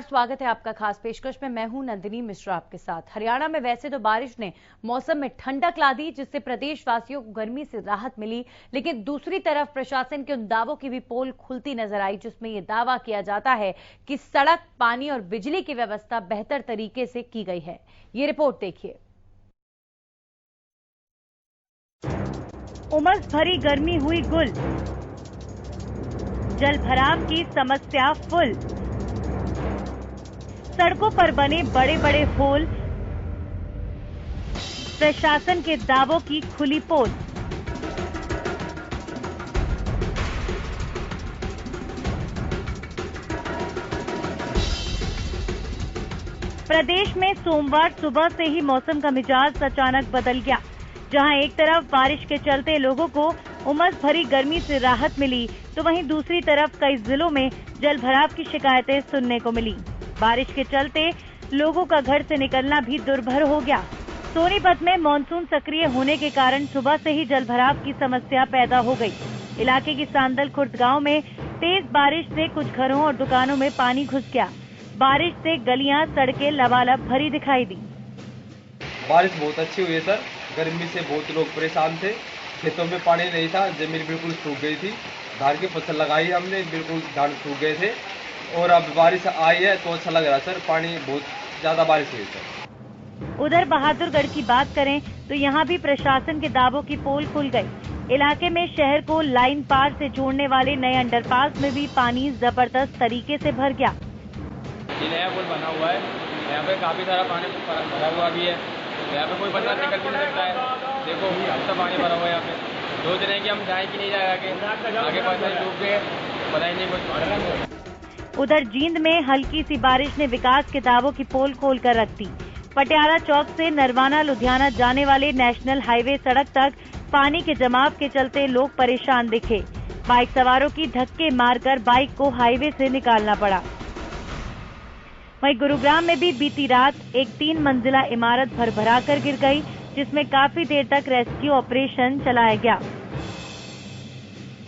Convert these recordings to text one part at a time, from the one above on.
स्वागत है आपका खास पेशकश में। मैं हूं नंदिनी मिश्रा आपके साथ। हरियाणा में वैसे तो बारिश ने मौसम में ठंडक ला दी, जिससे प्रदेशवासियों को गर्मी से राहत मिली, लेकिन दूसरी तरफ प्रशासन के उन दावों की भी पोल खुलती नजर आई जिसमें यह दावा किया जाता है कि सड़क, पानी और बिजली की व्यवस्था बेहतर तरीके से की गई है। ये रिपोर्ट देखिए। उमस भरी गर्मी हुई गुल, जल भराव की समस्या फुल, सड़कों पर बने बड़े बड़े होल, प्रशासन के दावों की खुली पोल। प्रदेश में सोमवार सुबह से ही मौसम का मिजाज अचानक बदल गया। जहां एक तरफ बारिश के चलते लोगों को उमस भरी गर्मी से राहत मिली, तो वहीं दूसरी तरफ कई जिलों में जल भराव की शिकायतें सुनने को मिली। बारिश के चलते लोगों का घर से निकलना भी दुर्भर हो गया। सोनीपत में मानसून सक्रिय होने के कारण सुबह से ही जल भराव की समस्या पैदा हो गई। इलाके की सांदल खुर्द गांव में तेज बारिश से कुछ घरों और दुकानों में पानी घुस गया। बारिश से गलियां, सड़कें लबालब भरी दिखाई दी। बारिश बहुत अच्छी हुई है सर। गर्मी से बहुत लोग परेशान थे। खेतों में पानी नहीं था, जमीन बिल्कुल सूख गई थी। धान की फसल लगाई हमने, बिल्कुल धान सूख गए थे और अब बारिश आई है तो अच्छा लग रहा है सर। पानी बहुत ज्यादा बारिश हुई सर। उधर बहादुरगढ़ की बात करें तो यहाँ भी प्रशासन के दावों की पोल खुल गई। इलाके में शहर को लाइन पार से जोड़ने वाले नए अंडरपास में भी पानी जबरदस्त तरीके से भर गया। ये नया पुल बना हुआ है, यहाँ पे काफी सारा पानी भरा हुआ भी है। यहाँ पे कोई बंदा निकल भी नहीं सकता है। देखो अब तक पानी भरा हुआ है। यहाँ पे सोच रहे हैं कि हम जाए कि नहीं जाए, आगे पास डूब गए, पता ही नहीं कुछ। उधर जींद में हल्की सी बारिश ने विकास के दावों की पोल खोल कर रख दी। पटियाला चौक से नरवाना लुधियाना जाने वाले नेशनल हाईवे सड़क तक पानी के जमाव के चलते लोग परेशान दिखे। बाइक सवारों की धक्के मारकर बाइक को हाईवे से निकालना पड़ा। वहीं गुरुग्राम में भी बीती रात एक 3 मंजिला इमारत भरभरा कर गिर गई, जिसमें काफी देर तक रेस्क्यू ऑपरेशन चलाया गया।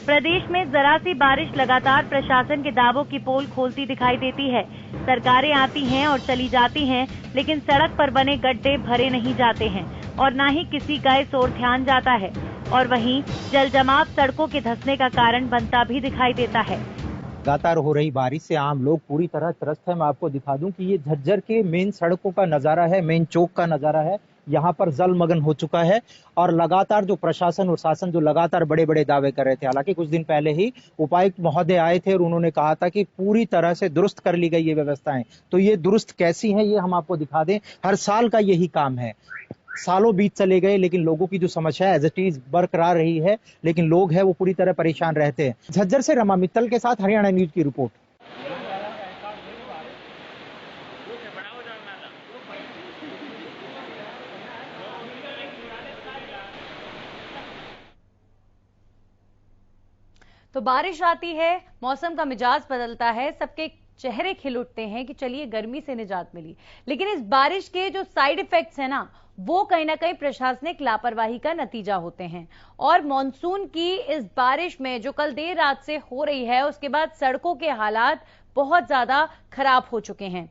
प्रदेश में जरा सी बारिश लगातार प्रशासन के दावों की पोल खोलती दिखाई देती है। सरकारें आती हैं और चली जाती हैं, लेकिन सड़क पर बने गड्ढे भरे नहीं जाते हैं और न ही किसी का इस ओर ध्यान जाता है। और वहीं जल जमाव सड़कों के धंसने का कारण बनता भी दिखाई देता है। लगातार हो रही बारिश से आम लोग पूरी तरह त्रस्त है। मैं आपको दिखा दूं कि ये झज्जर के मेन सड़कों का नजारा है, मेन चौक का नजारा है। यहाँ पर जलमग्न हो चुका है और लगातार जो प्रशासन और शासन जो लगातार बड़े बड़े दावे कर रहे थे। हालांकि कुछ दिन पहले ही उपायुक्त महोदय आए थे और उन्होंने कहा था कि पूरी तरह से दुरुस्त कर ली गई ये व्यवस्थाएं। तो ये दुरुस्त कैसी हैं ये हम आपको दिखा दें। हर साल का यही काम है। सालों बीत चले गए लेकिन लोगों की जो समस्या है एज इट इज बरकरार रही है, लेकिन लोग हैं वो पूरी तरह परेशान रहते हैं। झज्जर से रमा मित्तल के साथ हरियाणा न्यूज की रिपोर्ट। तो बारिश आती है, मौसम का मिजाज बदलता है, सबके चेहरे खिल उठते हैं कि चलिए गर्मी से निजात मिली। लेकिन इस बारिश के जो साइड इफेक्ट्स हैं ना, वो कहीं ना कहीं प्रशासनिक लापरवाही का नतीजा होते हैं। और मॉनसून की इस बारिश में जो कल देर रात से हो रही है, उसके बाद सड़कों के हालात बहुत ज्यादा खराब हो चुके हैं।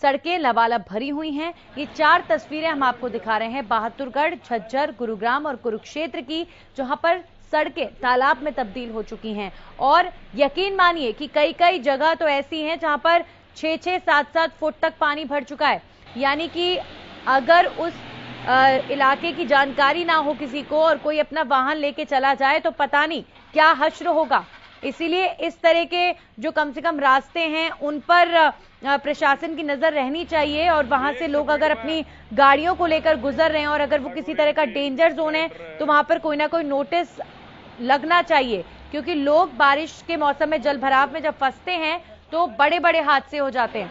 सड़कें लबालब भरी हुई हैं। ये 4 तस्वीरें हम आपको दिखा रहे हैं बहादुरगढ़, झज्जर, गुरुग्राम और कुरुक्षेत्र की, जहां पर सड़कें तालाब में तब्दील हो चुकी हैं। और यकीन मानिए कि कई कई जगह तो ऐसी हैं जहां पर 6-6, 7-7 फुट तक पानी भर चुका है। यानी कि अगर उस इलाके की जानकारी ना हो किसी को और कोई अपना वाहन लेके चला जाए तो पता नहीं क्या हश्र होगा। इसीलिए इस तरह के जो कम से कम रास्ते हैं उन पर प्रशासन की नजर रहनी चाहिए। और वहां से लोग अगर अपनी गाड़ियों को लेकर गुजर रहे हैं और अगर वो किसी तरह का डेंजर जोन है तो वहां पर कोई ना कोई नोटिस लगना चाहिए, क्योंकि लोग बारिश के मौसम में जल भराव में जब फंसते हैं तो बड़े बड़े हादसे हो जाते हैं।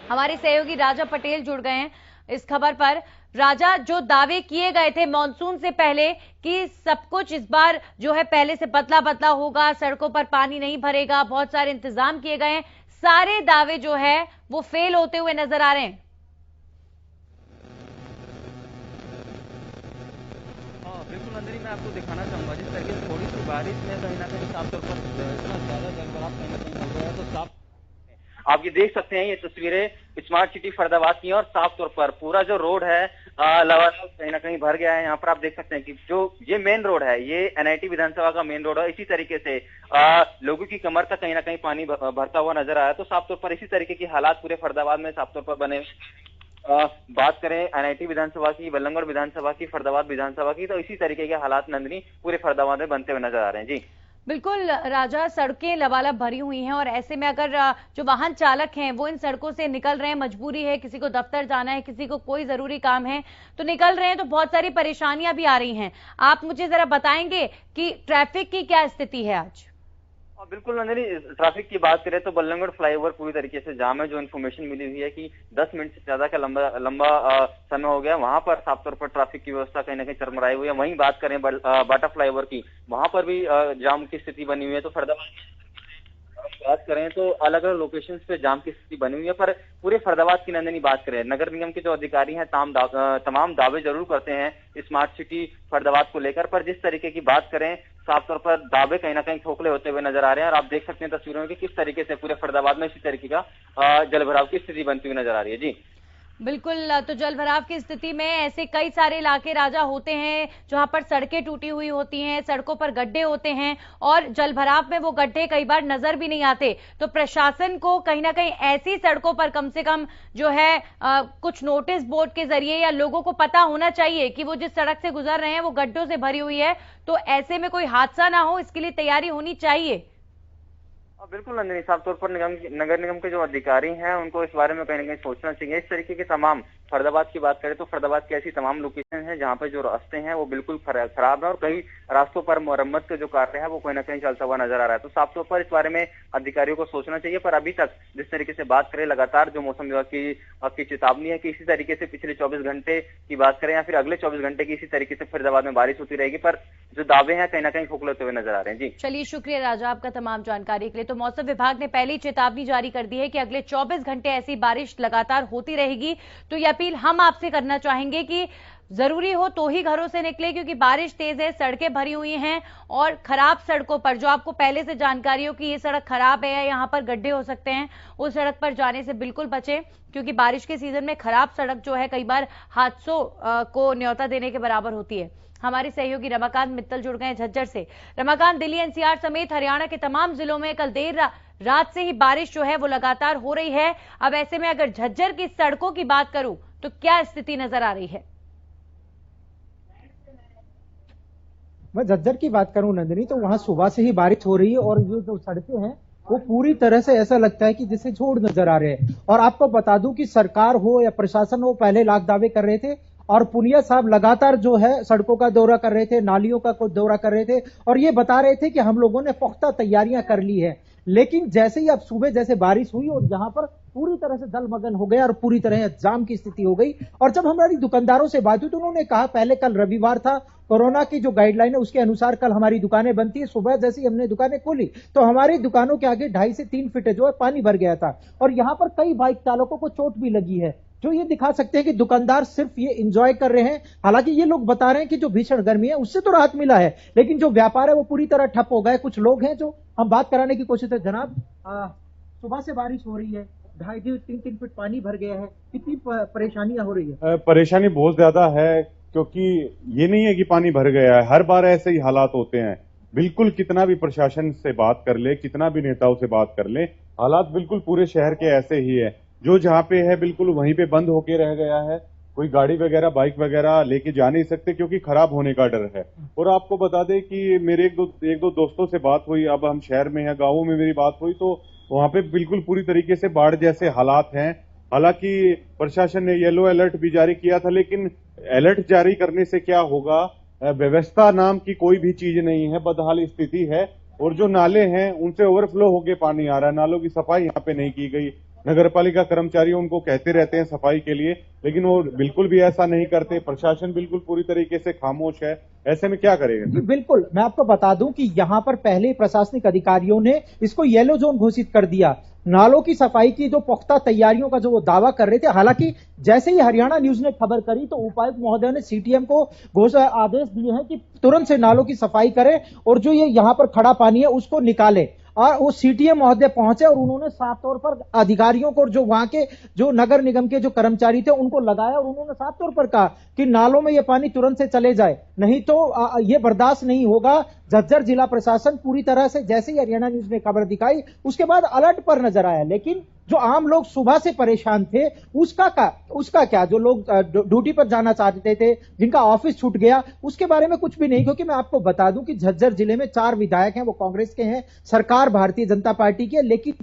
हमारे सहयोगी राजा पटेल जुड़ गए हैं इस खबर पर। राजा, जो दावे किए गए थे मॉनसून से पहले कि सब कुछ इस बार जो है पहले से बदला बदला होगा, सड़कों पर पानी नहीं भरेगा, बहुत सारे इंतजाम किए गए हैं, सारे दावे जो है वो फेल होते हुए नजर आ रहे हैं। बिल्कुल नंदिनी, मैं आपको दिखाना चाहूंगा जिस तरीके से थोड़ी सी बारिश में कहीं ना कहीं साफ तौर पर इतना ज्यादा जल भराव कहीं ना कहीं हो गया है तो साफ आप ये देख सकते हैं, ये तस्वीरें स्मार्ट सिटी फरीदाबाद की हैं और साफ तौर पर पूरा जो रोड है लगातार कहीं ना कहीं भर गया है। यहाँ पर आप देख सकते हैं कि जो ये मेन रोड है, ये एनआईटी विधानसभा का मेन रोड है। इसी तरीके से लोगों की कमर तक कहीं ना कहीं पानी भरता हुआ नजर आया। तो साफ तौर पर इसी तरीके की हालात पूरे फरीदाबाद में साफ तौर पर बने हुए। बात करें एनआईटी विधानसभा की, बल्लभगढ़ विधानसभा की, फरीदाबाद विधानसभा की, तो इसी तरीके के हालात नंदिनी पूरे फरीदाबाद में बनते हुए नजर आ रहे हैं। जी बिल्कुल राजा, सड़कें लबालब भरी हुई हैं और ऐसे में अगर जो वाहन चालक हैं वो इन सड़कों से निकल रहे हैं, मजबूरी है, किसी को दफ्तर जाना है, किसी को कोई जरूरी काम है तो निकल रहे हैं, तो बहुत सारी परेशानियां भी आ रही हैं। आप मुझे जरा बताएंगे कि ट्रैफिक की क्या स्थिति है आज? बिल्कुल नंदिनी, ट्रैफिक की बात करें तो बल्लभगढ़ फ्लाईओवर पूरी तरीके से जाम है। जो इन्फॉर्मेशन मिली हुई है कि 10 मिनट से ज्यादा का लंबा समय हो गया, वहां पर साफ तौर पर ट्रैफिक की व्यवस्था कहीं ना कहीं चरमराई हुई है। वहीं बात करें बाटा फ्लाईओवर की, वहां पर भी जाम की स्थिति बनी हुई है। तो फरीदाबाद बात करें तो अलग अलग लोकेशंस पे जाम की स्थिति बनी हुई है। पर पूरे फरीदाबाद की नंदिनी बात करें, नगर निगम के जो अधिकारी हैं तमाम दावे जरूर करते हैं स्मार्ट सिटी फरीदाबाद को लेकर, पर जिस तरीके की बात करें साफ तौर पर दावे कहीं ना कहीं खोखले होते हुए नजर आ रहे हैं। और आप देख सकते हैं तस्वीरों में कि किस तरीके से पूरे फरीदाबाद में इसी तरीके का जलभराव की स्थिति बनती हुई नजर आ रही है। जी बिल्कुल, तो जलभराव की स्थिति में ऐसे कई सारे इलाके राजा होते हैं जहां पर सड़कें टूटी हुई होती हैं, सड़कों पर गड्ढे होते हैं और जलभराव में वो गड्ढे कई बार नजर भी नहीं आते। तो प्रशासन को कहीं ना कहीं ऐसी सड़कों पर कम से कम जो है कुछ नोटिस बोर्ड के जरिए या लोगों को पता होना चाहिए कि वो जिस सड़क से गुजर रहे हैं वो गड्ढों से भरी हुई है, तो ऐसे में कोई हादसा ना हो, इसके लिए तैयारी होनी चाहिए। बिल्कुल नंदिनी, साफ तौर पर नगर निगम के जो अधिकारी हैं उनको इस बारे में कहीं ना कहीं सोचना चाहिए। इस तरीके के तमाम फरीदाबाद की बात करें तो फरीदाबाद की ऐसी तमाम लोकेशन है जहां पर जो रास्ते हैं वो बिल्कुल खराब है और कई रास्तों पर मरम्मत का जो कार्य है वो कहीं ना कहीं चलता हुआ नजर आ रहा है। तो साफ तौर पर इस बारे में अधिकारियों को सोचना चाहिए। पर अभी तक जिस तरीके से बात करें, लगातार जो मौसम विभाग की चेतावनी है कि इसी तरीके से पिछले 24 घंटे की बात करें या फिर अगले 24 घंटे की इसी तरीके से फरीदाबाद में बारिश होती रहेगी। पर जो दावे हैं कहीं ना कहीं खोखले होते हुए नजर आ रहे हैं। जी चलिए, शुक्रिया राजा आपका तमाम जानकारी के लिए। तो मौसम विभाग ने पहली चेतावनी जारी कर दी है कि अगले 24 घंटे ऐसी बारिश लगातार होती रहेगी। तो ये अपील हम आपसे करना चाहेंगे कि जरूरी हो तो ही घरों से निकले, क्योंकि बारिश तेज है, सड़कें भरी हुई हैं और खराब सड़कों पर जो आपको पहले से जानकारी हो कि ये सड़क खराब है, यहाँ पर गड्ढे हो सकते हैं, उस सड़क पर जाने से बिल्कुल बचें, क्योंकि बारिश के सीजन में खराब सड़क जो है कई बार हादसों को न्योता देने के बराबर होती है। हमारे सहयोगी रमाकांत मित्तल जुड़ गए झज्जर से। रमाकांत, दिल्ली एनसीआर समेत हरियाणा के तमाम जिलों में कल देर रात से ही बारिश जो है वो लगातार हो रही है। अब ऐसे में अगर झज्जर की सड़कों की बात करूं तो क्या स्थिति नजर आ रही है? मैं झज्जर की बात करूं नंदिनी, तो वहां सुबह से ही बारिश हो रही है और ये जो सड़कें हैं वो पूरी तरह से ऐसा लगता है कि जैसे जोड़ नजर आ रहे हैं। और आपको बता दूं कि सरकार हो या प्रशासन हो, पहले लाख दावे कर रहे थे और पुनिया साहब लगातार जो है सड़कों का दौरा कर रहे थे, नालियों का दौरा कर रहे थे और ये बता रहे थे कि हम लोगों ने पुख्ता तैयारियां कर ली है। लेकिन जैसे ही अब सुबह जैसे बारिश हुई और जहां पर पूरी तरह से जलमग्न हो गया और पूरी तरह जाम की स्थिति हो गई। और जब हमारी दुकानदारों से बात हुई तो उन्होंने कहा, पहले कल रविवार था, कोरोना की जो गाइडलाइन है उसके अनुसार कल हमारी दुकानें बनती है। सुबह जैसे ही हमने दुकानें खोली तो हमारी दुकानों के आगे 2.5 से 3 फीट जो है पानी भर गया था और यहाँ पर कई बाइक चालकों को चोट भी लगी है, जो ये दिखा सकते हैं कि दुकानदार सिर्फ ये एंजॉय कर रहे हैं। हालांकि ये लोग बता रहे हैं कि जो भीषण गर्मी है उससे तो राहत मिला है, लेकिन जो व्यापार है वो पूरी तरह ठप हो गए। कुछ लोग हैं जो हम बात कराने की कोशिश है। जनाब, सुबह से बारिश हो रही है, 2.5 से 3 फीट पानी भर गया है, कितनी परेशानियां हो रही है? परेशानी बहुत ज्यादा है, क्योंकि ये नहीं है कि पानी भर गया है, हर बार ऐसे ही हालात होते हैं। बिल्कुल कितना भी प्रशासन से बात कर ले, कितना भी नेताओं से बात कर ले, हालात बिल्कुल पूरे शहर के ऐसे ही है। जो जहाँ पे है बिल्कुल वहीं पे बंद होके रह गया है, कोई गाड़ी वगैरह बाइक वगैरह लेके जा नहीं सकते क्योंकि खराब होने का डर है। और आपको बता दें कि मेरे एक दो दोस्तों से बात हुई, अब हम शहर में हैं, गाँवों में मेरी बात हुई, तो वहाँ पे बिल्कुल पूरी तरीके से बाढ़ जैसे हालात हैं। हालांकि प्रशासन ने येलो अलर्ट भी जारी किया था, लेकिन अलर्ट जारी करने से क्या होगा, व्यवस्था नाम की कोई भी चीज नहीं है, बदहाल स्थिति है। और जो नाले हैं उनसे ओवरफ्लो होके पानी आ रहा है, नालों की सफाई यहाँ पे नहीं की गई। नगर पालिका कर्मचारी उनको कहते रहते हैं सफाई के लिए, लेकिन वो बिल्कुल भी ऐसा नहीं करते। प्रशासन बिल्कुल पूरी तरीके से खामोश है, ऐसे में क्या करेंगे? बिल्कुल, मैं आपको बता दूं कि यहाँ पर पहले प्रशासनिक अधिकारियों ने इसको येलो जोन घोषित कर दिया। नालों की सफाई की जो पुख्ता तैयारियों का जो वो दावा कर रहे थे, हालांकि जैसे ही हरियाणा न्यूज ने खबर करी तो उपायुक्त महोदय ने सीटीएम को आदेश दिए हैं कि तुरंत से नालों की सफाई करें और जो ये यहाँ पर खड़ा पानी है उसको निकाले। और वो सीटीए महोदय पहुंचे और उन्होंने साफ तौर पर अधिकारियों को, जो वहां के जो नगर निगम के जो कर्मचारी थे उनको लगाया, और उन्होंने साफ तौर पर कहा कि नालों में ये पानी तुरंत से चले जाए, नहीं तो ये बर्दाश्त नहीं होगा। झज्जर जिला प्रशासन पूरी तरह से, जैसे ही हरियाणा न्यूज ने खबर दिखाई उसके बाद अलर्ट पर नजर आया, लेकिन जो आम लोग सुबह से परेशान थे उसका क्या, जो लोग ड्यूटी पर जाना चाहते थे, जिनका ऑफिस छूट गया, उसके बारे में कुछ भी नहीं। क्योंकि मैं आपको बता दूं कि झज्जर जिले में 4 विधायक हैं, वो कांग्रेस के हैं, सरकार भारतीय जनता पार्टी की है, लेकिन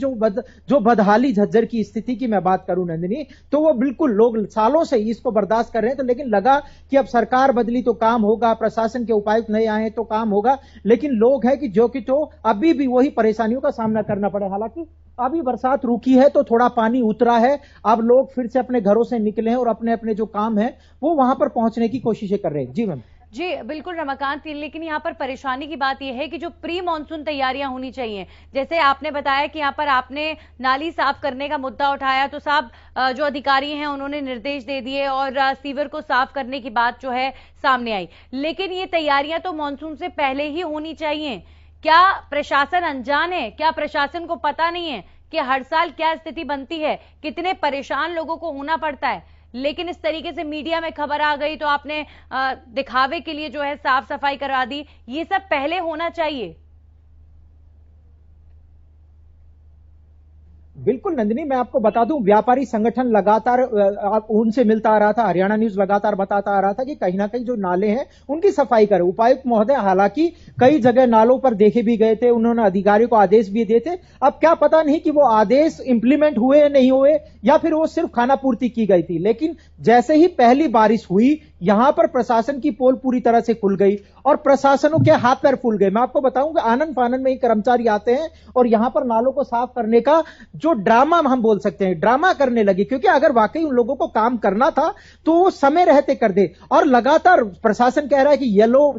जो बदहाली झज्जर की स्थिति की मैं बात करूं नंदिनी, तो वो बिल्कुल लोग सालों से इसको बर्दाश्त कर रहे हैं। तो लेकिन लगा कि अब सरकार बदली तो काम होगा, प्रशासन के उपायुक्त नए आए तो काम होगा, लेकिन लोग हैं कि जो कि तो अभी भी वही परेशानियों का सामना करना पड़े। हालांकि अभी बरसात रुकी है तो थोड़ा पानी उतरा है, अब लोग फिर से अपने घरों से निकले हैं और अपने अपने जो काम है वो वहां पर पहुंचने की कोशिशें कर रहे हैं। जी मैम। जी बिल्कुल रमाकांत, लेकिन यहाँ पर परेशानी की बात यह है कि जो प्री मानसून तैयारियां होनी चाहिए, जैसे आपने बताया कि यहाँ पर आपने नाली साफ करने का मुद्दा उठाया, तो साहब जो अधिकारी हैं उन्होंने निर्देश दे दिए और सीवर को साफ करने की बात जो है सामने आई, लेकिन ये तैयारियां तो मानसून से पहले ही होनी चाहिए। क्या प्रशासन अनजान है? क्या प्रशासन को पता नहीं है कि हर साल क्या स्थिति बनती है, कितने परेशान लोगों को होना पड़ता है? लेकिन इस तरीके से मीडिया में खबर आ गई तो आपने दिखावे के लिए जो है साफ सफाई करवा दी। ये सब पहले होना चाहिए। बिल्कुल नंदिनी, मैं आपको बता दूं, व्यापारी संगठन लगातार उनसे मिलता आ रहा था, हरियाणा न्यूज लगातार बताता आ रहा था कि कहीं ना कहीं जो नाले हैं उनकी सफाई करें। उपायुक्त महोदय हालांकि कई जगह नालों पर देखे भी गए थे, उन्होंने अधिकारियों को आदेश भी दिए थे। अब क्या पता नहीं कि वो आदेश इंप्लीमेंट हुए या नहीं हुए, या फिर वो सिर्फ खानापूर्ति की गई थी। लेकिन जैसे ही पहली बारिश हुई, यहां पर प्रशासन की पोल पूरी तरह से खुल गई और प्रशासनों के हाथ पैर फूल गए। मैं आपको बताऊं कि आनंद फानन में ही कर्मचारी आते हैं और यहां पर नालों को साफ करने का जो ड्रामा हम बोल सकते हैं, ड्रामा करने लगी, क्योंकि अगर वाकई उन लोगों को काम करना था तो वो समय रहते कर दे। और लगातार प्रशासन कह रहा है कि येलो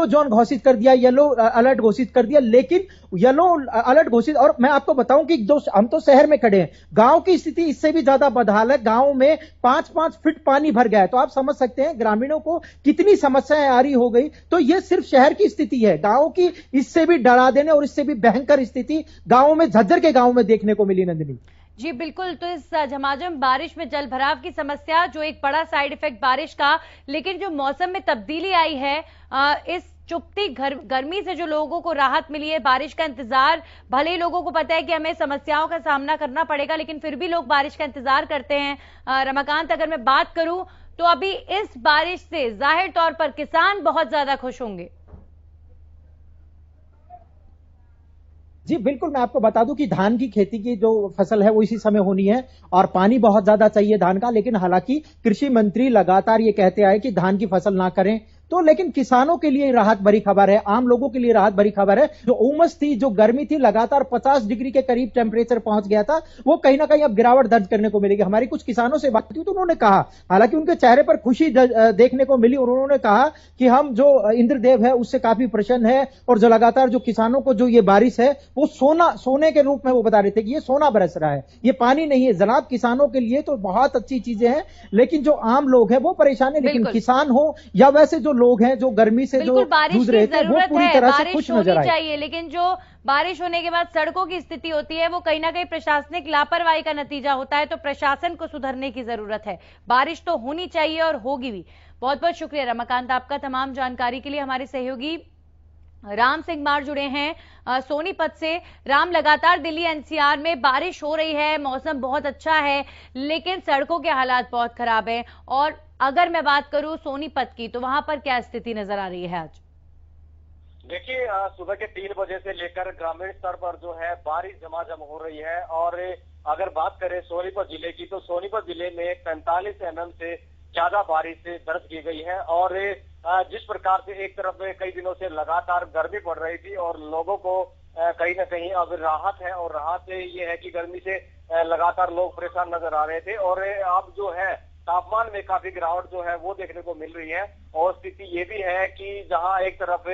जोन घोषित कर दिया, येलो अलर्ट घोषित कर दिया, लेकिन येलो अलर्ट घोषित, और मैं आपको बताऊं कि हम तो शहर में खड़े हैं, गांव की स्थिति इससे भी ज्यादा बदहाल है। गांव में 5-5 फीट पानी भर गया है, तो आप समझ सकते हैं ग्रामीणों को कितनी समस्याएं आ रही हो गई। तो ये सिर्फ शहर की स्थिति है, गांव की इससे भी डरा देने और इससे भी भयंकर स्थिति गांव में, झज्जर के गांव में देखने को मिली नंदिनी। जी बिल्कुल, तो इस झमाझम बारिश में जल भराव की समस्या जो एक बड़ा साइड इफेक्ट बारिश का, लेकिन जो मौसम में तब्दीली आई है, इस चुपती गर्मी से जो लोगों को राहत मिली है, बारिश का इंतजार, भले ही लोगों को पता है कि हमें समस्याओं का सामना करना पड़ेगा, लेकिन फिर भी लोग बारिश का इंतजार करते हैं। रमाकांत, अगर मैं बात करूं तो अभी इस बारिश से जाहिर तौर पर किसान बहुत ज्यादा खुश होंगे। जी बिल्कुल, मैं आपको बता दूं कि धान की खेती की जो फसल है वो इसी समय होनी है और पानी बहुत ज्यादा चाहिए धान का। लेकिन हालांकि कृषि मंत्री लगातार ये कहते आए कि धान की फसल ना करें, तो लेकिन किसानों के लिए राहत भरी खबर है, आम लोगों के लिए राहत भरी खबर है। जो उमस थी, जो गर्मी थी, लगातार 50 डिग्री के करीब टेम्परेचर पहुंच गया था, वो कहीं ना कहीं अब गिरावट दर्ज करने को मिलेगी। हमारी कुछ किसानों से बात की तो उन्होंने कहा, हालांकि उनके चेहरे पर खुशी देखने को मिली और उन्होंने कहा कि हम जो इंद्रदेव है उससे काफी प्रसन्न है और जो लगातार जो किसानों को जो ये बारिश है वो सोने के रूप में वो बता रहे थे कि ये सोना बरस रहा है, ये पानी नहीं है। जनाब, किसानों के लिए तो बहुत अच्छी चीजें हैं, लेकिन जो आम लोग हैं वो परेशान है। लेकिन किसान हो या वैसे जो लोग हैं जो गर्मी से जो जूझ रहे थे, वो पूरी तरह से खुश नजर आए। चाहिए, लेकिन जो बारिश होने के बाद सड़कों की स्थिति होती है वो कहीं ना कहीं प्रशासनिक लापरवाही का नतीजा होता है, तो प्रशासन को सुधरने की जरूरत है। बारिश तो होनी चाहिए और होगी भी। बहुत बहुत शुक्रिया रमाकांत आपका तमाम जानकारी के लिए। हमारे सहयोगी राम सिंह मार जुड़े हैं सोनीपत से। राम, लगातार दिल्ली एनसीआर में बारिश हो रही है, मौसम बहुत अच्छा है, लेकिन सड़कों के हालात बहुत खराब हैं। और अगर मैं बात करूं सोनीपत की, तो वहां पर क्या स्थिति नजर आ रही है आज? देखिए, सुबह के 3 बजे से लेकर ग्रामीण स्तर पर जो है बारिश झमाझम हो रही है। और अगर बात करें सोनीपत जिले की, तो सोनीपत जिले में 45 mm से ज्यादा बारिश दर्ज की गई है। और जिस प्रकार से एक तरफ कई दिनों से लगातार गर्मी पड़ रही थी और लोगों को कहीं ना कहीं अब राहत है, और राहत ये है कि गर्मी से लगातार लोग परेशान नजर आ रहे थे। और अब जो है तापमान में काफी गिरावट जो है वो देखने को मिल रही है। और स्थिति ये भी है कि जहां एक तरफ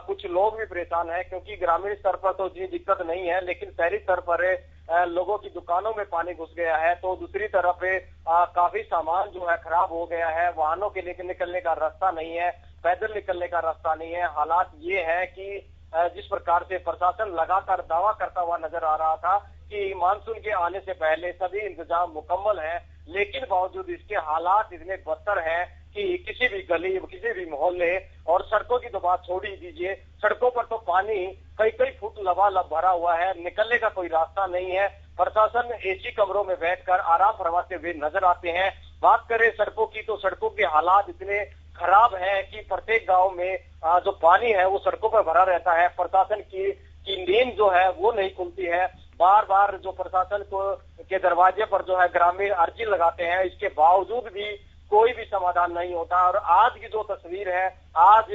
कुछ लोग भी परेशान हैं, क्योंकि ग्रामीण स्तर पर तो इतनी दिक्कत नहीं है, लेकिन शहरी स्तर पर लोगों की दुकानों में पानी घुस गया है। तो दूसरी तरफ काफी सामान जो है खराब हो गया है, वाहनों के लिए निकलने का रास्ता नहीं है, पैदल निकलने का रास्ता नहीं है। हालात ये है कि जिस प्रकार से प्रशासन लगातार दावा करता हुआ नजर आ रहा था कि मानसून के आने से पहले सभी इंतजाम मुकम्मल है, लेकिन बावजूद इसके हालात इतने बदतर हैं कि किसी भी गली, किसी भी मोहल्ले और सड़कों की तो बात छोड़ ही दीजिए, सड़कों पर तो पानी कई फुट लबालब भरा हुआ है, निकलने का कोई रास्ता नहीं है। प्रशासन एसी कमरों में बैठकर आराम फरमाते हुए नजर आते हैं। बात करें सड़कों की तो सड़कों के हालात इतने खराब है कि प्रत्येक गांव में जो पानी है वो सड़कों पर भरा रहता है। प्रशासन की नींद जो है वो नहीं खुलती है। बार बार जो प्रशासन के दरवाजे पर जो है ग्रामीण अर्जी लगाते हैं, इसके बावजूद भी कोई भी समाधान नहीं होता। और आज की जो तस्वीर है, आज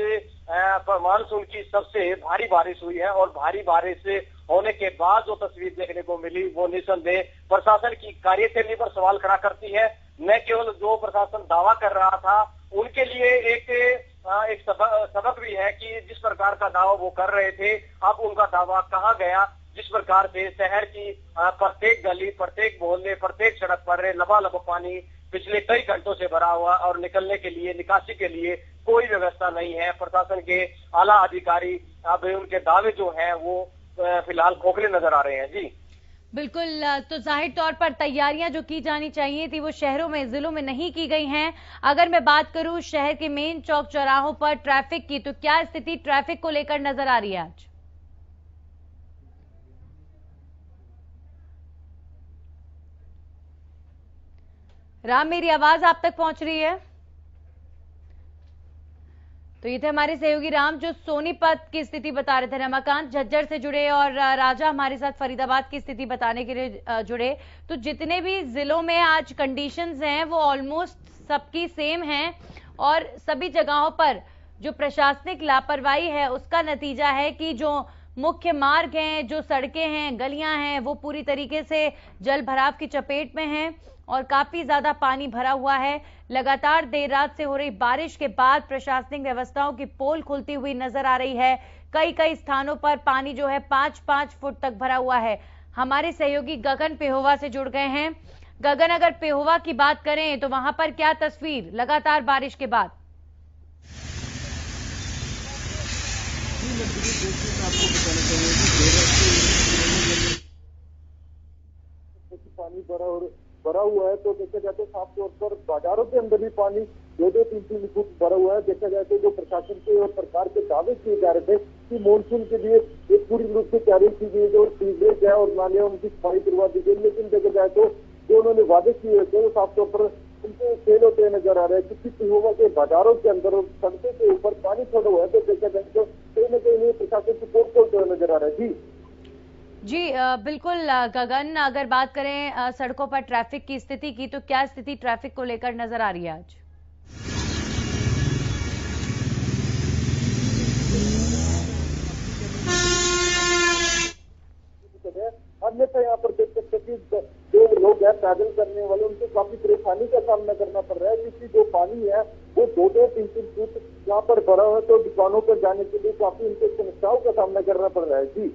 मानसून की सबसे भारी बारिश हुई है और भारी बारिश होने के बाद जो तस्वीर देखने को मिली वो निसंदेह प्रशासन की कार्यशैली पर सवाल खड़ा करती है। न केवल जो प्रशासन दावा कर रहा था उनके लिए एक सबक भी है कि जिस प्रकार का दावा वो कर रहे थे, अब उनका दावा कहाँ गया। जिस प्रकार से शहर की प्रत्येक गली, प्रत्येक मोहल्ले, प्रत्येक सड़क पर लबालब पानी पिछले कई घंटों से भरा हुआ और निकलने के लिए, निकासी के लिए कोई व्यवस्था नहीं है। प्रशासन के आला अधिकारी अब उनके दावे जो हैं वो फिलहाल खोखले नजर आ रहे हैं। जी बिल्कुल, तो जाहिर तौर पर तैयारियां जो की जानी चाहिए थी वो शहरों में, जिलों में नहीं की गई हैं। अगर मैं बात करूं शहर के मेन चौक चौराहों पर ट्रैफिक की, तो क्या स्थिति ट्रैफिक को लेकर नजर आ रही है आज? राम, मेरी आवाज आप तक पहुंच रही है? तो ये थे हमारे सहयोगी राम जो सोनीपत की स्थिति बता रहे थे। रमाकांत झज्जर से जुड़े और राजा हमारे साथ फरीदाबाद की स्थिति बताने के लिए जुड़े। तो जितने भी जिलों में आज कंडीशंस हैं वो ऑलमोस्ट सबकी सेम हैं और सभी जगहों पर जो प्रशासनिक लापरवाही है उसका नतीजा है कि जो मुख्य मार्ग हैं, जो सड़कें हैं, गलियां हैं, वो पूरी तरीके से जल भराव की चपेट में हैं और काफी ज्यादा पानी भरा हुआ है। लगातार देर रात से हो रही बारिश के बाद प्रशासनिक व्यवस्थाओं की पोल खुलती हुई नजर आ रही है। कई स्थानों पर पानी जो है 5-5 फुट तक भरा हुआ है। हमारे सहयोगी गगन पेहोवा से जुड़ गए हैं। गगन, अगर पेहोवा की बात करें तो वहां पर क्या तस्वीर लगातार बारिश के बाद? पानी भरा हुआ है, तो देखा जाए तो साफ तौर पर बाजारों के अंदर भी पानी 2-3 फुट भरा हुआ है। देखा जाए तो जो प्रशासन के और सरकार के दावे किए जा रहे थे कि मानसून के लिए एक पूरी रूप से तैयारी की गई जो सीवरेज है और नालियां उनकी सफाई करवा दी गई, लेकिन देखा जाए तो जो उन्होंने वादे किए थे वो साफ तौर पर उनके फेल होते नजर आ रहे हैं। क्योंकि पेहोवा के बाजारों के अंदर और सड़कों के ऊपर पानी छोड़ा हुआ है, तो देखा जाए तो कहीं न कहीं प्रशासन की पोल खोलते हुए नजर आ रहा है। जी बिल्कुल गगन, अगर बात करें सड़कों पर ट्रैफिक की स्थिति की, तो क्या स्थिति ट्रैफिक को लेकर नजर आ रही है आज? अन्यथा यहाँ पर देख सकते कि जो लोग हैं पैदल करने वाले उनको काफी परेशानी का सामना करना पड़ रहा है, क्योंकि जो पानी है वो 2-3 फुट यहाँ पर भरा हुआ है, तो दुकानों पर जाने के लिए काफी उनको समस्याओं का सामना करना पड़ रहा है। जी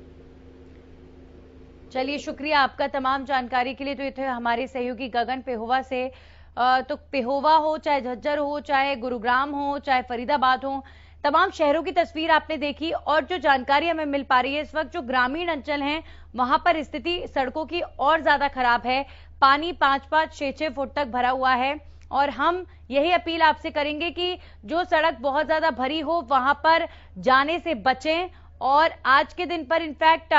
चलिए, शुक्रिया आपका तमाम जानकारी के लिए। तो ये थे हमारे सहयोगी गगन पेहोवा से। तो पेहोवा हो, चाहे झज्जर हो, चाहे गुरुग्राम हो, चाहे फरीदाबाद हो, तमाम शहरों की तस्वीर आपने देखी और जो जानकारी हमें मिल पा रही है इस वक्त, जो ग्रामीण अंचल हैं वहां पर स्थिति सड़कों की और ज्यादा खराब है। पानी 5-5, 6-6 फुट तक भरा हुआ है और हम यही अपील आपसे करेंगे कि जो सड़क बहुत ज्यादा भरी हो वहां पर जाने से बचें। और आज के दिन पर इनफैक्ट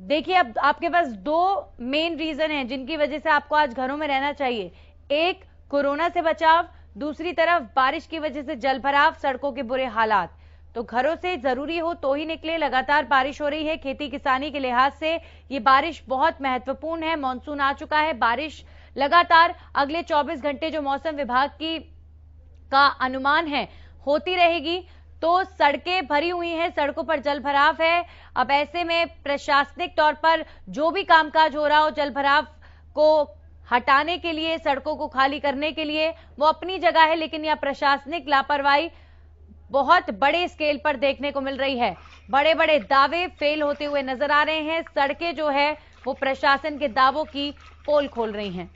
देखिए, अब आपके पास 2 मेन रीजन हैं जिनकी वजह से आपको आज घरों में रहना चाहिए। एक, कोरोना से बचाव, दूसरी तरफ बारिश की वजह से जल भराव, सड़कों के बुरे हालात। तो घरों से जरूरी हो तो ही निकले। लगातार बारिश हो रही है, खेती किसानी के लिहाज से ये बारिश बहुत महत्वपूर्ण है। मानसून आ चुका है, बारिश लगातार अगले 24 घंटे जो मौसम विभाग का अनुमान है होती रहेगी। तो सड़कें भरी हुई हैं, सड़कों पर जल भराव है। अब ऐसे में प्रशासनिक तौर पर जो भी कामकाज हो रहा हो जल भराव को हटाने के लिए, सड़कों को खाली करने के लिए, वो अपनी जगह है, लेकिन यह प्रशासनिक लापरवाही बहुत बड़े स्केल पर देखने को मिल रही है। बड़े बड़े दावे फेल होते हुए नजर आ रहे हैं। सड़कें जो है वो प्रशासन के दावों की पोल खोल रही हैं।